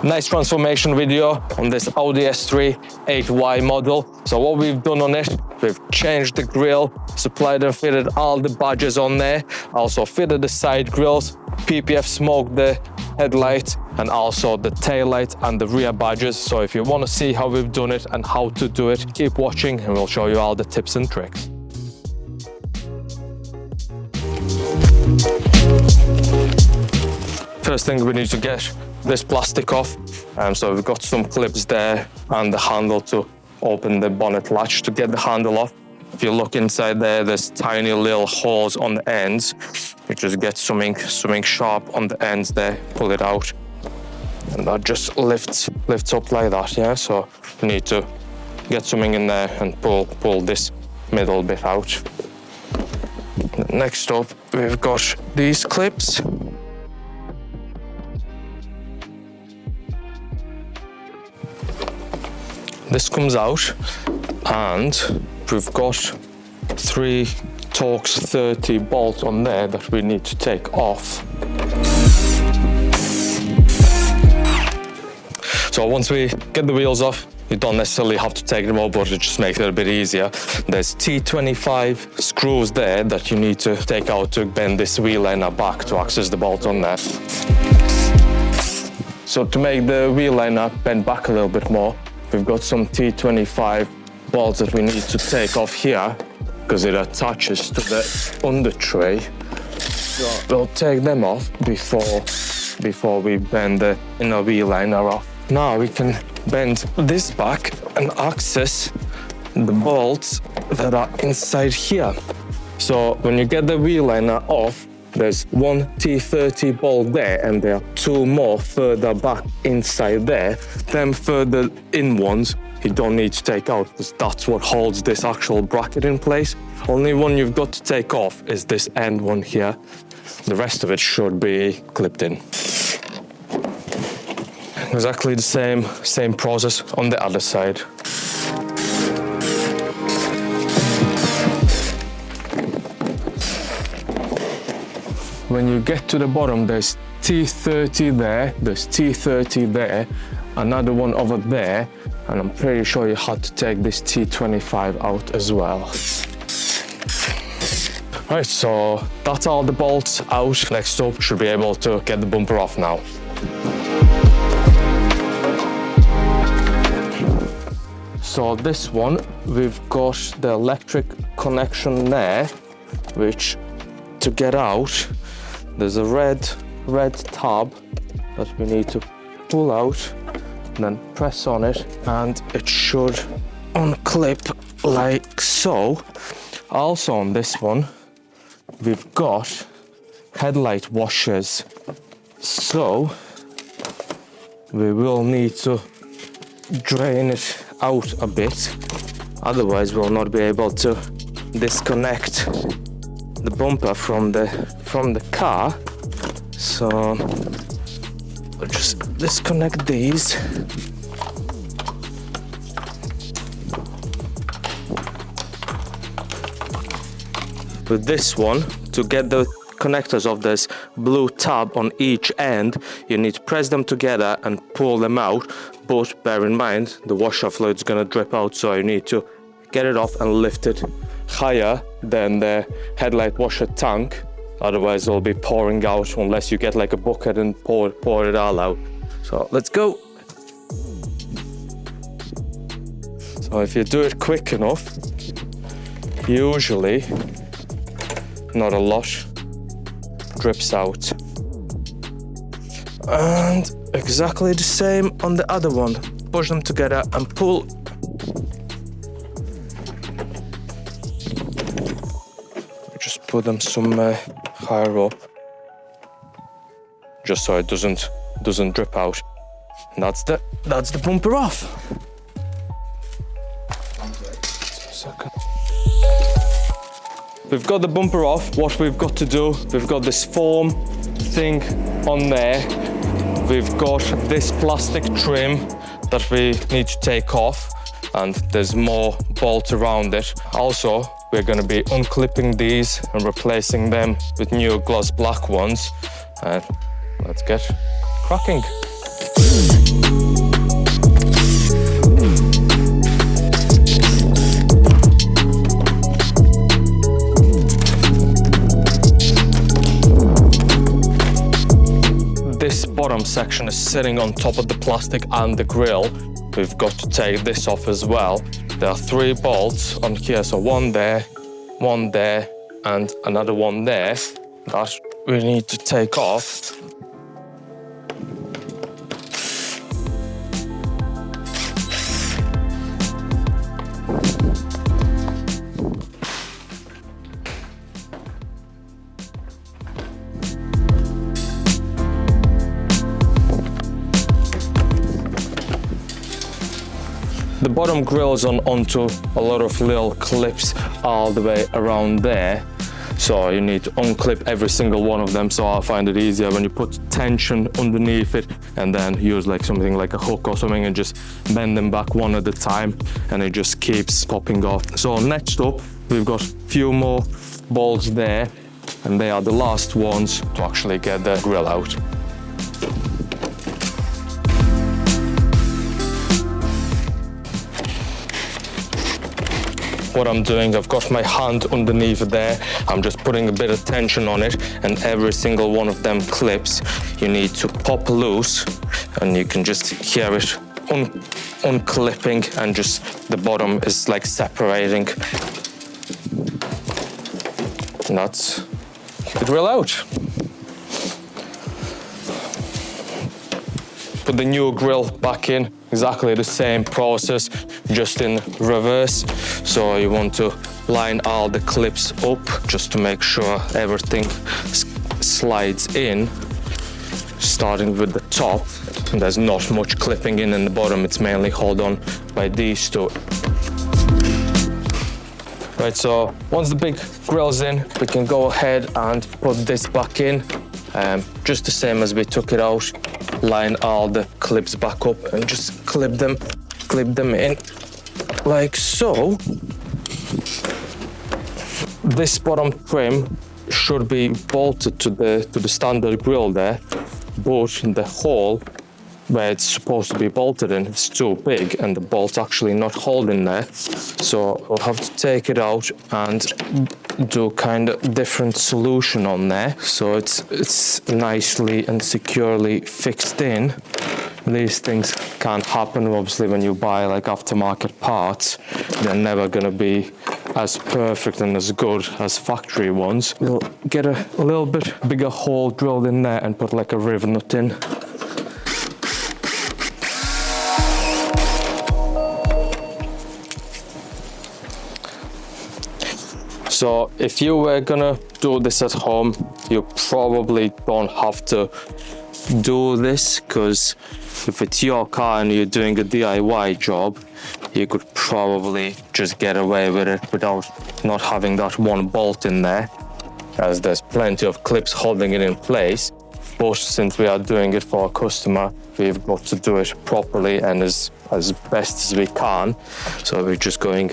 Nice transformation video on this Audi S3 8Y model. So what we've done on it, we've changed the grille, supplied and fitted all the badges on there, also fitted the side grills, PPF smoked the headlight and also the tail light and the rear badges. So if you want to see how we've done it and how to do it, keep watching and we'll show you all the tips and tricks. First thing, we need to get this plastic off. So we've got some clips there and the handle to open the bonnet latch to get the handle off. If you look inside there, there's tiny little holes on the ends. You just get something sharp on the ends there, pull it out, and that just lifts up like that, yeah? So you need to get something in there and pull this middle bit out. Next up, we've got these clips. This comes out, and we've got 3 Torx 30 bolts on there that we need to take off. So once we get the wheels off, you don't necessarily have to take them off, but it just makes it a bit easier. There's T25 screws there that you need to take out to bend this wheel liner back to access the bolt on there. So to make the wheel liner bend back a little bit more, we've got some T25 bolts that we need to take off here because it attaches to the under tray. So we'll take them off before we bend the inner wheel liner off. Now we can bend this back and access the bolts that are inside here. So when you get the wheel liner off, there's 1 T30 bolt there and there are 2 more further back inside there. Them further in ones you don't need to take out because that's what holds this actual bracket in place. Only one you've got to take off is this end one here. The rest of it should be clipped in. Exactly the same process on the other side. When you get to the bottom, there's T30 there, there's T30 there, another one over there, and I'm pretty sure you had to take this T25 out as well. Right, so that's all the bolts out. Next up, should be able to get the bumper off now. So this one, we've got the electric connection there, which to get out, there's a red tab that we need to pull out, then press on it, and it should unclip like so. Also on this one, we've got headlight washers. So we will need to drain it out a bit, otherwise we'll not be able to disconnect the bumper from the car. So we'll just disconnect these. With this one, to get the connectors of this blue tab on each end, you need to press them together and pull them out, but bear in mind the washer fluid is going to drip out, so you need to get it off and lift it higher than the headlight washer tank, otherwise it'll be pouring out unless you get like a bucket and pour it all out. So let's go. So if you do it quick enough, usually not a lot drips out. And exactly the same on the other one. Push them together and pull. Just put them some higher up, just so it doesn't drip out. And that's the bumper off. We've got the bumper off. What we've got to do, we've got this foam thing on there. We've got this plastic trim that we need to take off, and there's more bolt around it. Also, we're going to be unclipping these and replacing them with new gloss black ones. And let's get cracking. section is sitting on top of the plastic and the grill. We've got to take this off as well. There are 3 bolts on here, so one there, and another one there that we need to take off. The bottom grill's onto a lot of little clips all the way around there. So you need to unclip every single one of them. So I find it easier when you put tension underneath it and then use like something like a hook or something and just bend them back one at a time, and it just keeps popping off. So next up, we've got a few more bolts there, and they are the last ones to actually get the grill out. What I'm doing, I've got my hand underneath there, I'm just putting a bit of tension on it, and every single one of them clips you need to pop loose, and you can just hear it unclipping, and just the bottom is like separating. And that's the grill out. Put the new grill back in, exactly the same process, just in reverse. So you want to line all the clips up just to make sure everything slides in, starting with the top. And there's not much clipping in the bottom, it's mainly held on by these two. Right, so once the big grill's in, we can go ahead and put this back in, just the same as we took it out. Line all the clips back up and just clip them in like so. This bottom trim should be bolted to the standard grill there, but the hole where it's supposed to be bolted in is too big and the bolt's actually not holding there. So we'll have to take it out and do kind of different solution on there, so it's nicely and securely fixed in. These things can't happen obviously when you buy like aftermarket parts. They're never gonna be as perfect and as good as factory ones. We'll get a little bit bigger hole drilled in there and put like a rivet nut in. So if you were gonna do this at home, you probably don't have to do this, because if it's your car and you're doing a DIY job, you could probably just get away with it without not having that one bolt in there, as there's plenty of clips holding it in place. But since we are doing it for a customer, we've got to do it properly and as best as we can. So we're just going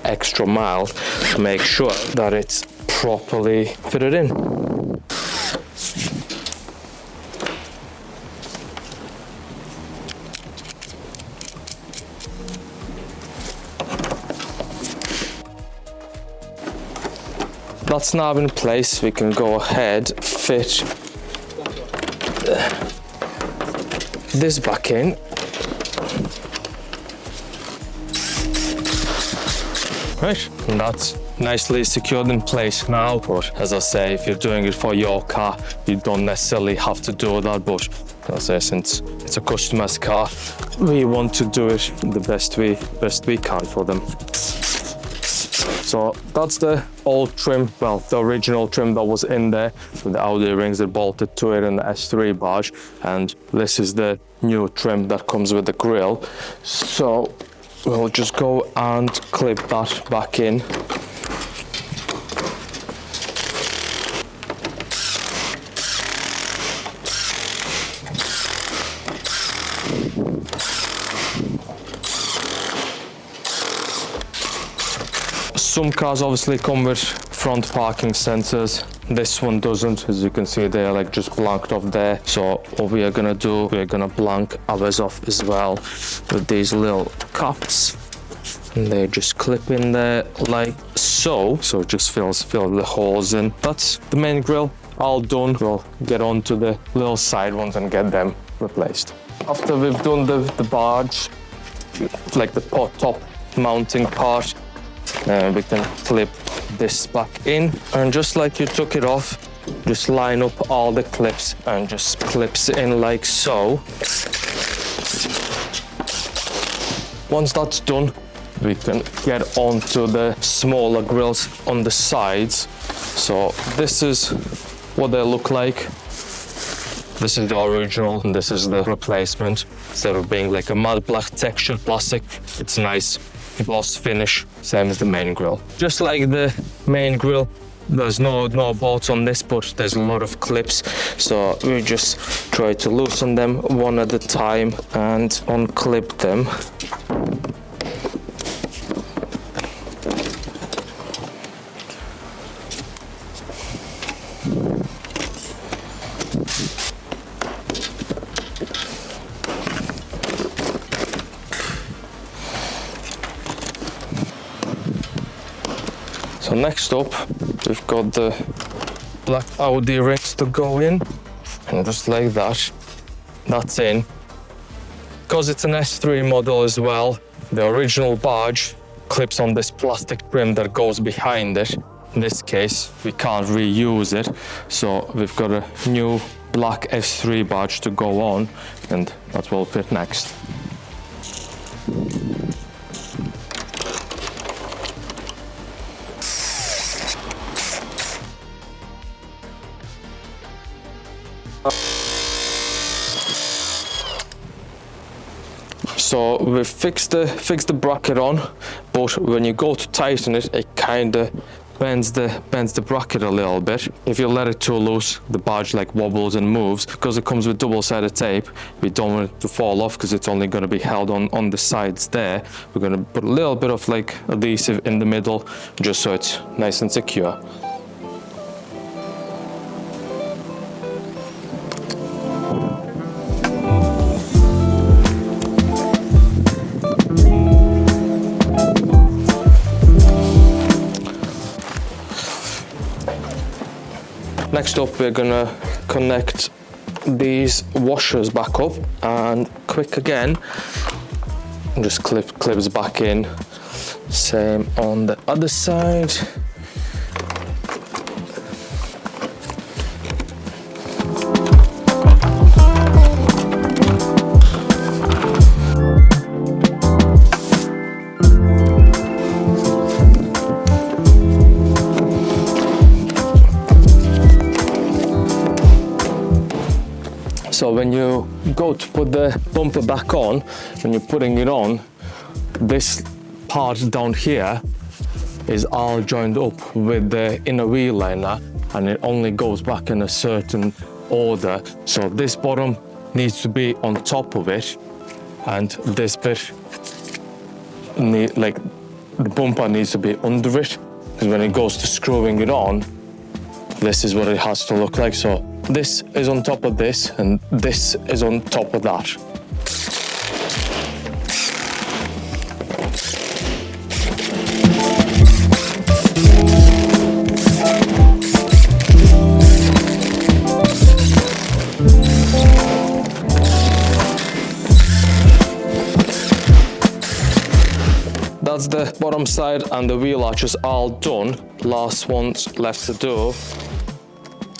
extra mile to make sure that it's properly fitted in. That's now in place. We can go ahead, fit this back in. Right, and that's nicely secured in place now. But as I say, if you're doing it for your car, you don't necessarily have to do that. But as I say, since it's a customer's car, we want to do it the best we can for them. So that's the old trim, well, the original trim that was in there with the Audi rings that bolted to it and the S3 badge. And this is the new trim that comes with the grille. So we'll just go and clip that back in. Some cars obviously come with front parking sensors. This one doesn't, as you can see they're like just blanked off there. So what we are gonna do, we're gonna blank ours off as well with these little caps. And they just clip in there like so. So it just fills the holes in. That's the main grille all done, we'll get on to the little side ones and get them replaced. After we've done the barge, like the top mounting part, we can clip this back in, and just like you took it off, just line up all the clips and just clips in like so. Once that's done, we can get onto the smaller grills on the sides. So this is what they look like. This is the original and this is the replacement. Instead of being like a matte black textured plastic, it's nice gloss finish, same as the main grill. Just like the main grill, there's no bolts on this, but there's a lot of clips. So we just try to loosen them one at a time and unclip them. So next up, we've got the black Audi rings to go in, and just like that, that's in. Because it's an S3 model as well, the original barge clips on this plastic trim that goes behind it. In this case, we can't reuse it, so we've got a new black S3 barge to go on, and that will fit next. So we've fixed the bracket on, but when you go to tighten it, it kind of bends the bracket a little bit. If you let it too loose, the barge like wobbles and moves. Because it comes with double-sided tape, we don't want it to fall off because it's only going to be held on the sides there. We're going to put a little bit of like adhesive in the middle, just so it's nice and secure. Next up, we're gonna connect these washers back up, and quick again, just clips back in. Same on the other side. So when you go to put the bumper back on, when you're putting it on, this part down here is all joined up with the inner wheel liner, and it only goes back in a certain order. So this bottom needs to be on top of it, and this bit, like the bumper needs to be under it, because when it goes to screwing it on, this is what it has to look like. So this is on top of this, and this is on top of that. That's the bottom side, and the wheel arch is all done. Last ones left to do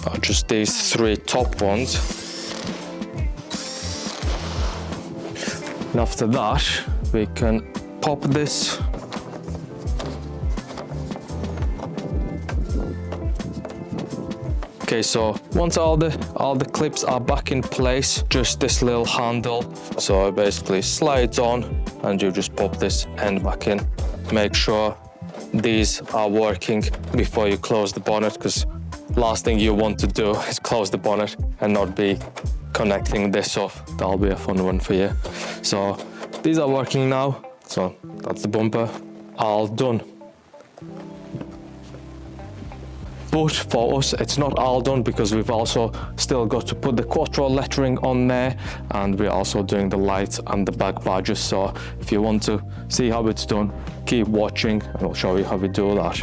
are just these three top ones. And after that, we can pop this. Okay, so once all the clips are back in place, just this little handle, so it basically slides on, and you just pop this end back in. Make sure these are working before you close the bonnet, because last thing you want to do is close the bonnet and not be connecting this off. That'll be a fun one for you. So these are working now. So that's the bumper, all done. But for us, it's not all done, because we've also still got to put the Quattro lettering on there, and we're also doing the lights and the back badges. So if you want to see how it's done, keep watching and I'll show you how we do that.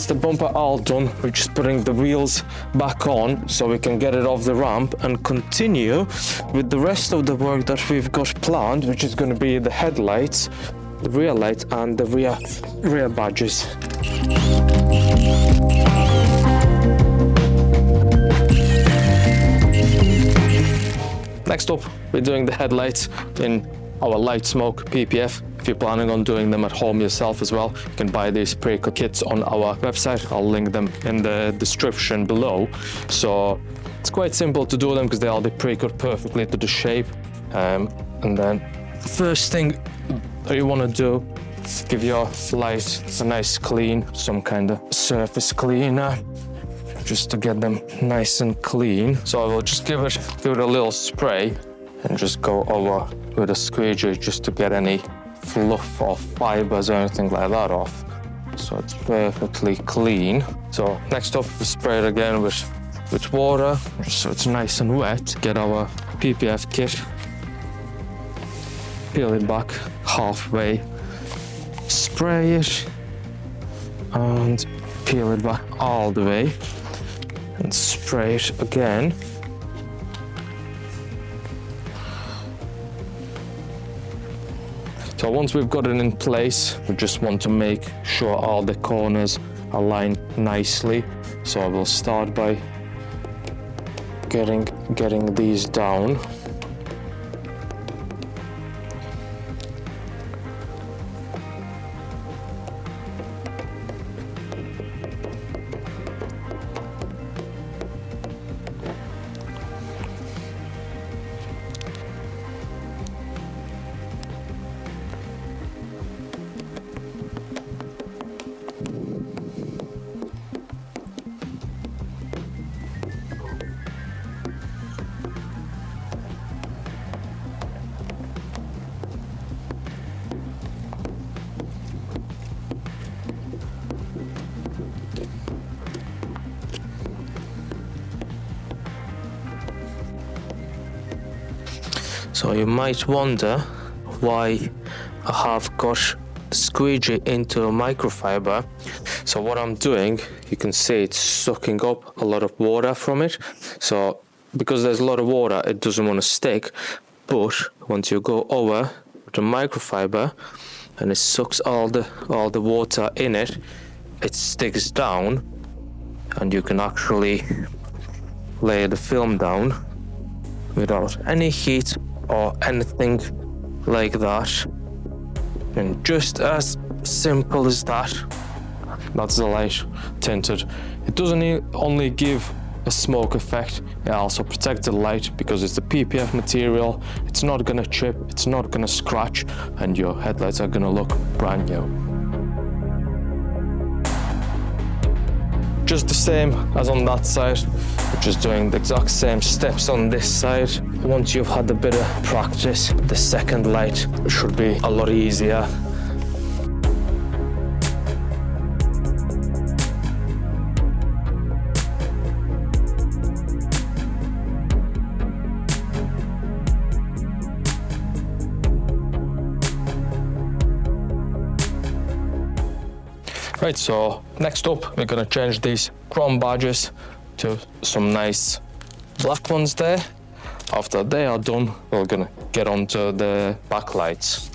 that's the bumper all done. We're just putting the wheels back on so we can get it off the ramp and continue with the rest of the work that we've got planned, which is going to be the headlights, the rear lights and the rear badges. Next up, we're doing the headlights in our light smoke PPF. If you're planning on doing them at home yourself as well, you can buy these pre-cut kits on our website. I'll link them in the description below. So it's quite simple to do them because they'll be pre-cut perfectly to the shape. And then first thing that you want to do is give your light a nice clean, some kind of surface cleaner, just to get them nice and clean. So I will just give it a little spray and just go over with a squeegee just to get any fluff or fibers or anything like that off. So it's perfectly clean. So next up, we spray it again with water, just so it's nice and wet. Get our PPF kit, peel it back halfway, spray it, and peel it back all the way, and spray it again. So once we've got it in place, we just want to make sure all the corners align nicely. So I will start by getting these down. So you might wonder why I have got squeegee into a microfiber. So what I'm doing, you can see it's sucking up a lot of water from it. So because there's a lot of water, it doesn't want to stick. But once you go over the microfiber and it sucks all the water in it, it sticks down, and you can actually lay the film down without any heat or anything like that. And just as simple as that, that's the light tinted. It doesn't only give a smoke effect, it also protects the light because it's the PPF material. It's not gonna chip, it's not gonna scratch, and your headlights are gonna look brand new. Just the same as on that side, we're just doing the exact same steps on this side. Once you've had a bit of practice, the second light should be a lot easier. Right, so next up, we're gonna change these chrome badges to some nice black ones there. After they are done, we're gonna get onto the backlights.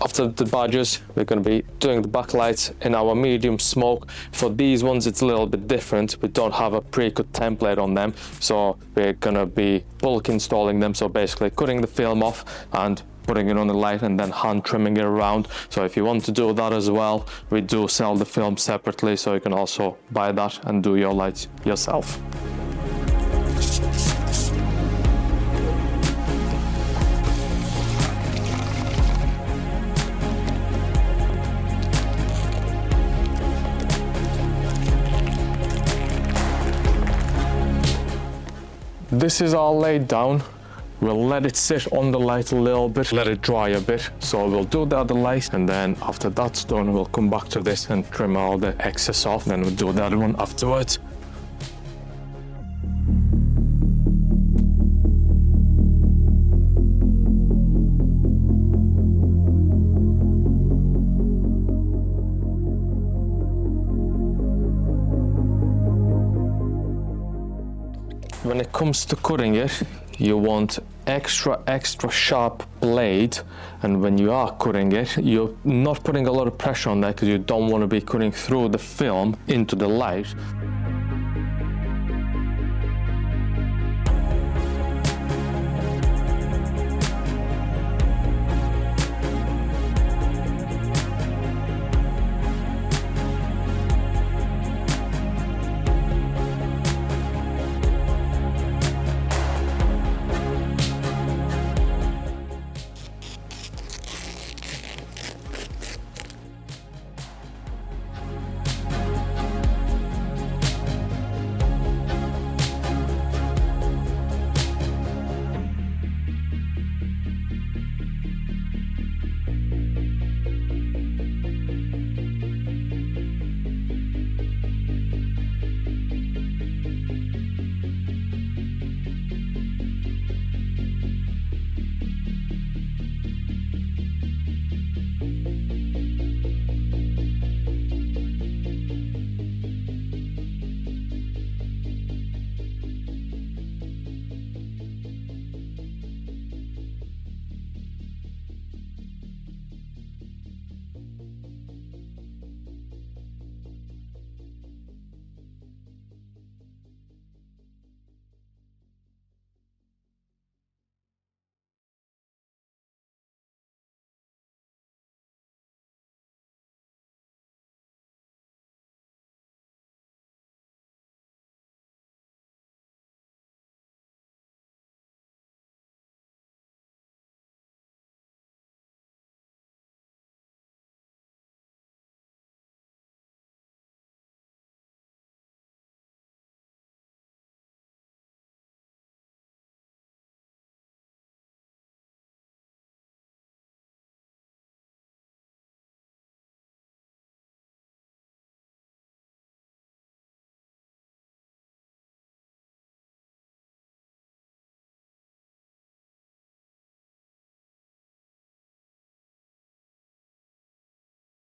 After the badges, we're going to be doing the backlights in our medium smoke. For these ones, it's a little bit different. We don't have a pre-cut template on them, so we're going to be bulk installing them. So basically cutting the film off and putting it on the light and then hand trimming it around. So if you want to do that as well, we do sell the film separately, so you can also buy that and do your lights yourself. This is all laid down. We'll let it sit on the light a little bit, let it dry a bit. So we'll do the other light, and then after that's done, we'll come back to this and trim all the excess off. Then we'll do the other one afterwards. When it comes to cutting it, you want extra sharp blade, and when you are cutting it, you're not putting a lot of pressure on that because you don't want to be cutting through the film into the light.